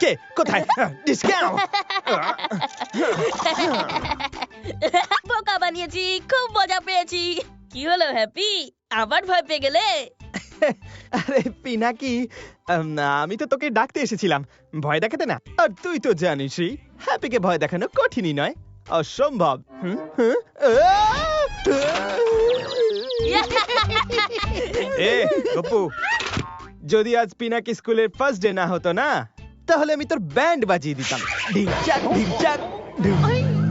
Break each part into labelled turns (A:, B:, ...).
A: কে কোথায় ডিসকাউন্ট?
B: বোকা বানিয়েছি, খুব মজা পেয়েছি। কি হলো হ্যাপি, আবার ভয় পেয়ে গেলে?
A: আরে পিনাকি, আমি তো তোকে ডাকতে এসেছিলাম, ভয় দেখাতে না। আর তুই তো জানিসই হ্যাপিকে ভয় দেখানো কঠিনই নয়, অসম্ভব। এ গপু, যদি আজ পিনাকি স্কুলের ফার্স্ট ডে না হতো না, তাহলে আমি তোর ব্যান্ড বাজিয়ে দিতাম। ঢিকচাক ঢিকচাক ঢুম।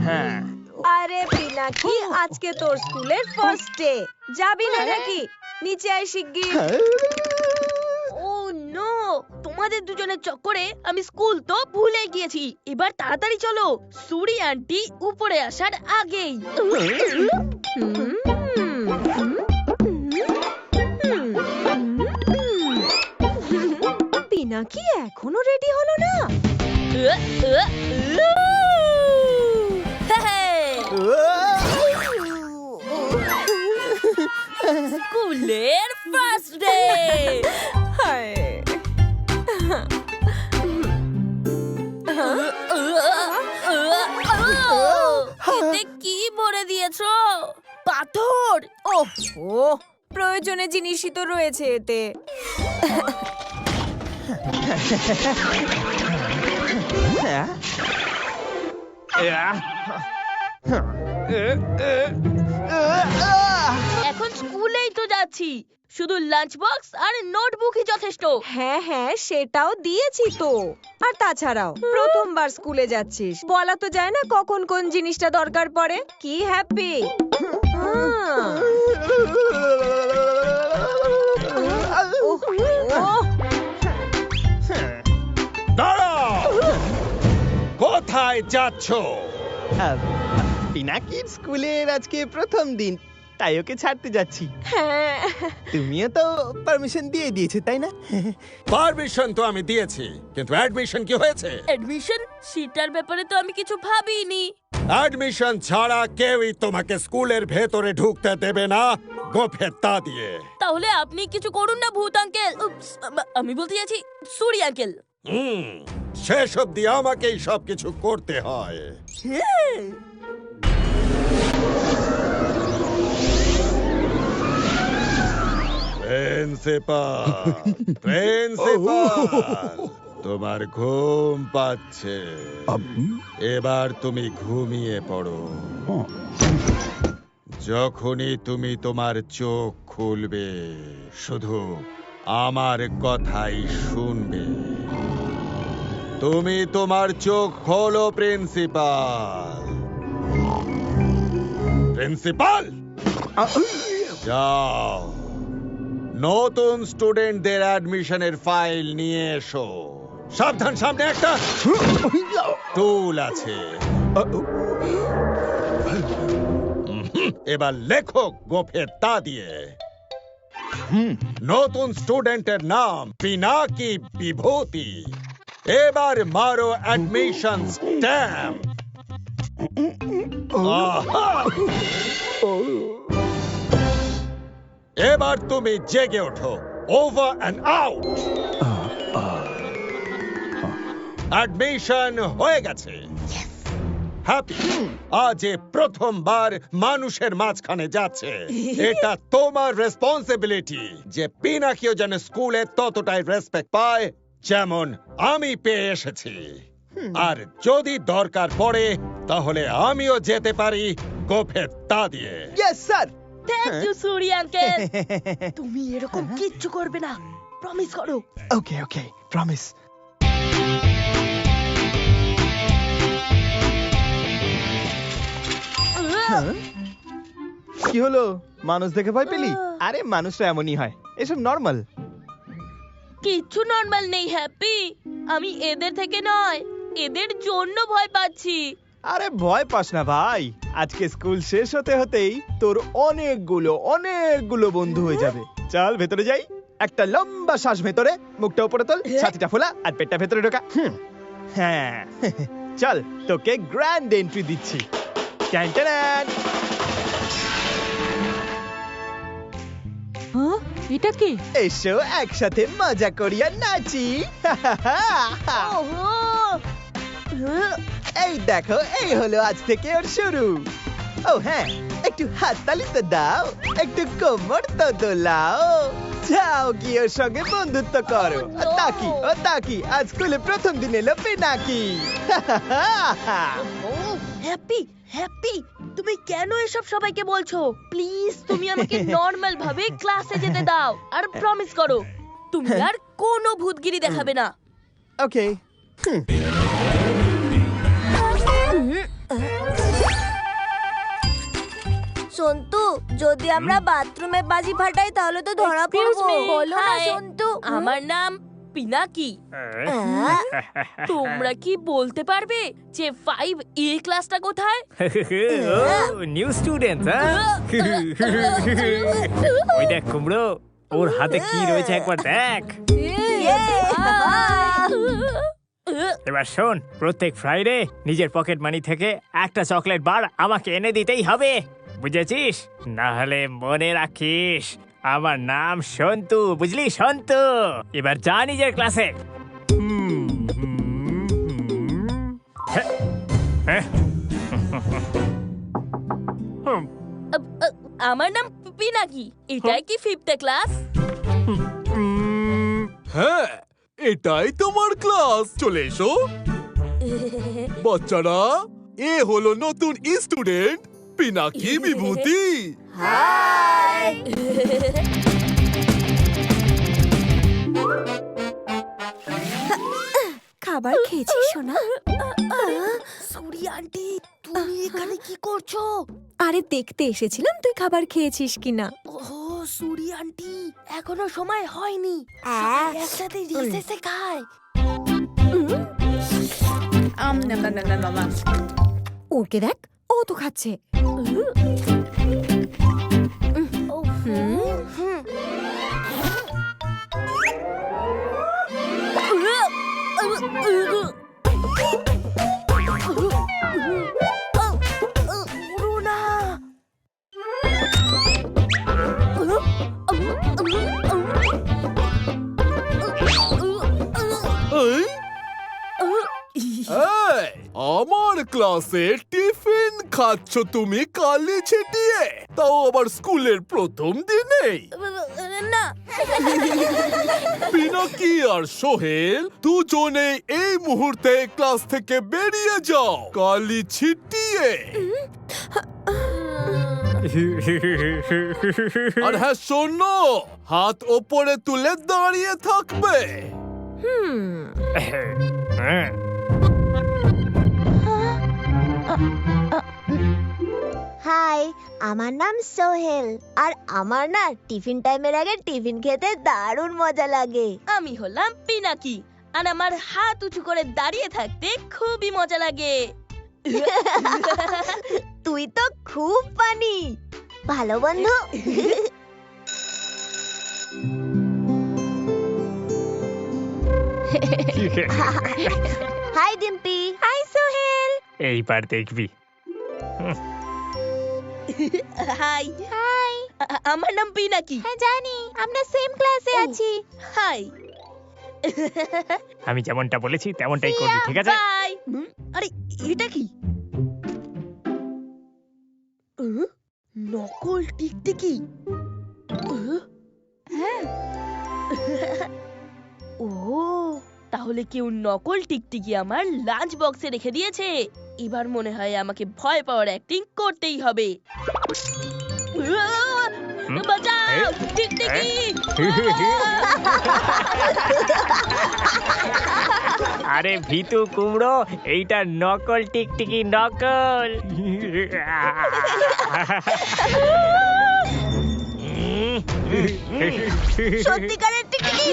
A: হ্যাঁ।
C: আরে পিনাকি, আজকে তোর স্কুলের ফার্স্ট ডে, যাবি না নাকি? নিচে আয় শিগগির।
B: ও নো, তোমাদের দুজনের চক্করে আমি স্কুল তো ভুলে গিয়েছি। এবার তাড়াতাড়ি চলো, সুরি আন্টি উপরে আসার আগেই।
C: পিনাকি এখনো রেডি হলো না?
B: স্কুলের ফার্স্ট ডে। এতে কি ভরে দিয়েছো? পাথর?
C: ওহো, প্রয়োজনীয় জিনিসই তো রয়েছে এতে।
B: এখন স্কুলেই তো যাচ্ছি, শুধু লাঞ্চ বক্স আর নোটবুকই যথেষ্ট।
C: হ্যাঁ হ্যাঁ, সেটাও দিয়েছি তো। আর তাছাড়াও প্রথমবার স্কুলে যাচ্ছিস, বলা তো যায় না কখন কোন জিনিসটা দরকার পড়ে। কি হ্যাপি?
D: দাঁড়াও! কোথায় যাচ্ছ?
A: পিনাকির স্কুলের আজকে প্রথম দিন, তাই ওকে ছাড়তে যাচ্ছি।
C: হ্যাঁ,
A: তুমিও তো পারমিশন দিয়ে দিয়েছো, তাই না?
D: পারমিশন তো আমি দিয়েছি, কিন্তু অ্যাডমিশন কি হয়েছে?
B: এডমিশন সেটার ব্যাপারে তো আমি কিছু ভাবিনি।
D: অ্যাডমিশন ছাড়া কেউই তোমাকে স্কুলের ভেতরে ঢুকতে দেবে না, গোফেত্তা দিয়ে।
B: তাহলে আপনি কিছু করুন না ভূত আঙ্কেল। আমি বলতে চাইছি সুরি আঙ্কেল।
D: শেষ অব্দি আমাকেই সবকিছু করতে হয়। প্রিন্সিপাল, প্রিন্সিপাল, তোমার ঘুম পাচ্ছে, এবার তুমি ঘুমিয়ে পড়ো। যখনই তুমি তোমার চোখ খুলবে, শুধু আমার কথাই শুনবে। তুমি তোমার চোখ খোলো প্রিন্সিপাল। প্রিন্সিপাল, যাও নতুন স্টুডেন্টদের অ্যাডমিশনের ফাইল নিয়ে এসো। সাবধান, সামনে একটা টুল আছে। এবার লেখো গোফেত্তা দিয়ে। নতুন স্টুডেন্টের নাম পিনাকি বিভূতি। এবার মারো অ্যাডমিশন স্ট্যাম্প। এবার তুমি জেগে ওঠো। Over and out. অ্যাডমিশন হয়ে গেছে। হ্যাপি আজ প্রথমবার মানুষের মাঝখানে যাচ্ছে। এটা তোমার রেসপন্সিবিলিটি যে পিনাকিও যেন স্কুলে ততটাই রেসপেক্ট পায় যেমন আমি পেয়ে এসেছি। আর যদি দরকার পড়ে তাহলে আমিও যেতে পারি গোফেত্তা দিয়ে।
A: Yes sir.
B: Thank you Suri uncle. তুমি এরকম কিচ্ছু করবে না, প্রমিস করো।
A: Okay okay, promise. কি হলো, মানুষ দেখে ভয় পেলি? আরে মানুষরা এমনই হয়, এসব নর্মাল।
B: কিচ্ছু নরমাল নেই হ্যাপি, আমি এদের থেকে নয়, এদের জন্য ভয় পাচ্ছি।
A: আরে ভয় পাস না ভাই, আজকে স্কুল শেষ হতে হতেই তোর অনেকগুলো বন্ধু হয়ে যাবে। চল ভেতরে যাই। একটা লম্বা শ্বাস ভেতরে, মুখটা উপরে তোল, ছাতিটা ফোলা আর পেটটা ভেতরে ঢোকা। হ্যাঁ, চল তোকে গ্র্যান্ড এন্ট্রি দিচ্ছি। Tan tan.
C: এটা কি?
A: এসো একসাথে মজা করিয়া নাচি।
B: ওহো
A: এই দেখো, এই হলো আজ থেকে ওর শুরু। ও হ্যাঁ, একটু হাততালি তো দাও, একটু কোমর তো দোলাও। যাও গিয়ে ওর সঙ্গে বন্ধুত্ব করো।
B: Oh, no!
A: তাকি আজ স্কুলে প্রথম দিন এলো পিনাকি।
B: হ্যাপি হ্যাপি, তুমি কেন এসব সবাইকে বলছো? প্লিজ তুমি আমাকে নর্মাল ভাবে ক্লাসে যেতে দাও, আর প্রমিস করো তুমি আর কোনো ভূতগিরি দেখাবে না।
A: ওকে।
E: সন্তু, যদি আমরা বাথরুমে বাজি ফাটাই তাহলে তো ধরা
B: Excuse
E: পড়বো।
B: me,
E: বলো না
B: hi.
E: সন্তু।
B: আমার নাম পিনাকি।
E: হ্যাঁ?
B: তোমরা কি বলতে পারবে যে 5A ক্লাসটা কোথায়?
F: নিউ স্টুডেন্ট, ওই দেখ কুমড়ো, ওর হাতে কি রয়েছে একবার দেখ। এবার শোন, প্রত্যেক ফ্রাইডে নিজের পকেট মানি থেকে একটা চকলেট বার আমাকে এনে দিতেই হবে, বুঝেছিস? না হলে মনে রাখিস, আমার নাম সন্তু, বুঝলি সন্তু? এবার যা নিজের ক্লাসে।
B: আমার নাম পিনাকি। এটাই কি 5th ক্লাস?
G: হ্যাঁ, এটাই তোমার ক্লাস। চলে এসো বাচ্চারা, এ হলো নতুন স্টুডেন্ট পিনাকি বিভূতি।
E: খাবার খেয়েছিস সোনা?
B: সরি আন্টি, তুমি এখানে কি করছো?
C: আরে দেখতে এসেছিলাম তুই খাবার খেয়েছিস কিনা।
B: ওহ সুরি আন্টি, এখনো সময় হয়নি,
E: হ্যাঁ।
B: সবাই একসাথে রিসেসে খায়।
C: ওকে দেখ, ও তো খাচ্ছে।
G: এই, আমার ক্লাসে টিফিন খাচ্ছ তুমি কালি ছিটিয়ে, তাও আবার স্কুলের প্রথম দিনেই।
B: না,
G: পিনাকি আর সোহেল দুজনে এই মুহূর্তে ক্লাস থেকে বেরিয়ে যাও, কালি ছিটিয়ে। আর হ্যাঁ শোনো, হাত ওপরে তুলে দাঁড়িয়ে থাকবে।
E: হাই, আমার নাম সোহেল, আর আমার না টিফিন টাইমের আগে টিফিন খেতে দারুণ মজা লাগে।
B: আমি হলাম পিনাকি, আর আমার হাত উঁচু করে দাঁড়িয়ে থাকতে খুবই মজা লাগে।
E: তুই তো খুব ফানি, ভালো বন্ধু। হাই ডিম্পি। হাই সোহেল।
F: এইবার দেখবি।
B: High
E: high.
B: আমার নাম পিনাকি।
E: হ্যাঁ জানি, আমরা সেম ক্লাসে আছি।
B: হাই
F: আমি যেমনটা বলেছি তেমনটাই করবি, ঠিক আছে?
B: বাই। আরে এটা কি? নকল টিকটিকি। হ্যাঁ। ও, তাহলে কেউ নকল টিকটিকি আমার লাঞ্চ বক্সে রেখে দিয়েছে। এবার মনে হয় আমাকে ভয় পাওয়ার অ্যাক্টিং করতেই হবে। বাঁচাও, টিকটিকি!
F: আরে ভিতু কুমড়ো, এইটা নকল টিকটিকি, নকল।
E: সত্যিকারের টিকটিকি।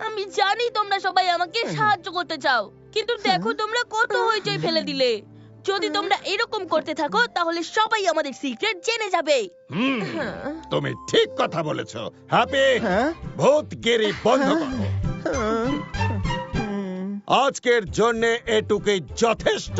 B: আমি জানি তোমরা সবাই আমাকে সাহায্য করতে হতে চাও, কিন্তু দেখো তোমরা কত হইচই ফেলে দিলে। যদি তোমরা এরকম করতে থাকো তাহলে সবাই আমাদের সিক্রেট জেনে যাবে।
D: তুমি ঠিক কথা বলেছো। হ্যাপি,
A: হ্যাঁ?
D: ভূতগিরি বন্ধ করো। আজকের জন্য এটুকুই যথেষ্ট।